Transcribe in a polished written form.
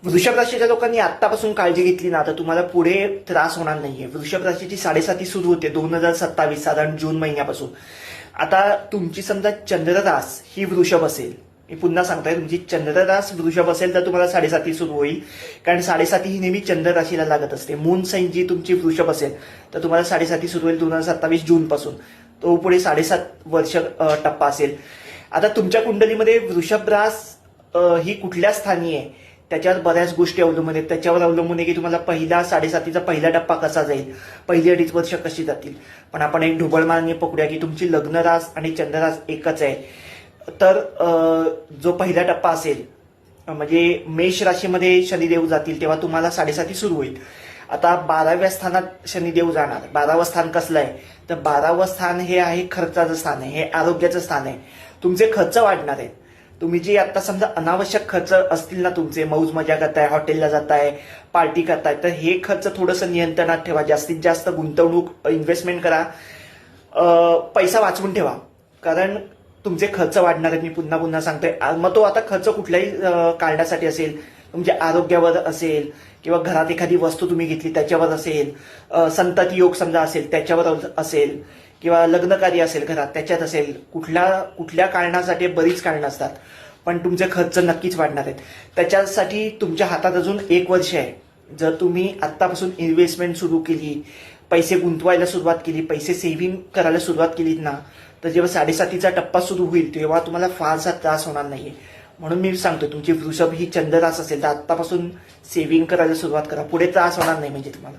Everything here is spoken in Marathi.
वृषभ राशीच्या लोकांनी आत्तापासून काळजी घेतली ना तर तुम्हाला पुढे त्रास होणार नाहीये. वृषभ राशीची 7.5 सुरू होते 2027 साधारण जून महिन्यापासून. आता तुमची समजा चंद्ररास ही वृषभ असेल, मी पुन्हा सांगताय, तुमची चंद्ररास वृषभ असेल तर तुम्हाला 7.5 सुरू होईल, कारण 7.5 ही नेहमी चंद्र राशीला लागत असते. मून साईन जी तुमची वृषभ असेल तर तुम्हाला 7.5 सुरू होईल 2027 जून पासून. तो पुढे 7.5 वर्ष टप्पा असेल. आता तुमच्या कुंडलीमध्ये वृषभ रास ही कुठल्या स्थानी आहे त्याच्यावर बऱ्याच गोष्टी अवलंबून आहेत. त्याच्यावर अवलंबून आहे की तुम्हाला पहिला 7.5चा पहिला टप्पा कसा जाईल, पहिली 2.5 वर्ष कशी जातील. पण आपण एक ढोबळमानाने पकडूया की तुमची लग्न रास आणि चंद्ररास एकच आहे, तर जो पहिला टप्पा असेल म्हणजे मेष राशीमध्ये शनिदेव जातील तेव्हा तुम्हाला 7.5 सुरू होईल. आता 12व्या स्थानात शनिदेव जाणार. 12वं स्थान कसलं आहे तर 12वं स्थान हे आहे खर्चाचं स्थान आहे, हे आरोग्याचं स्थान आहे. तुमचे खर्च वाढणार आहेत. तुम्ही जे आता समजा अनावश्यक खर्च असतील ना तुमचे, मौज मजा करताय, हॉटेलला जाताय, पार्टी करताय, तर हे खर्च थोडंसं नियंत्रणात ठेवा. जास्तीत जास्त गुंतवणूक, इन्व्हेस्टमेंट करा, पैसा वाचवून ठेवा, कारण तुमचे खर्च वाढणार आहेत. मी पुन्हा पुन्हा सांगतोय. मग तो आता खर्च कुठल्याही कारणासाठी असेल, तुमच्या आरोग्यावर असेल किंवा घरात एखादी वस्तू तुम्ही घेतली त्याच्यावर असेल, संतती योग समजा असेल त्याच्यावर असेल, किंवा लग्न कार्य असेल घरात त्याच्यात असेल, कुठल्या कारणासाठी बरीच कारणं असतात, पण तुमचे खर्च नक्कीच वाढणार आहेत. त्याच्यासाठी तुमच्या हातात अजून 1 वर्ष आहे. जर तुम्ही आत्तापासून इन्व्हेस्टमेंट सुरू केली, पैसे गुंतवायला सुरुवात केली, पैसे सेव्हिंग करायला सुरुवात केलीत ना, तर जेव्हा 7.5चा टप्पा सुरू होईल तेव्हा तुम्हाला फारसा त्रास होणार नाहीये. म्हणून मी सांगतो, तुमची वृषभ ही चंद्ररास असेल तर आत्तापासून सेव्हिंग करायला सुरुवात करा, पुढे त्रास होणार नाही म्हणजे तुम्हाला.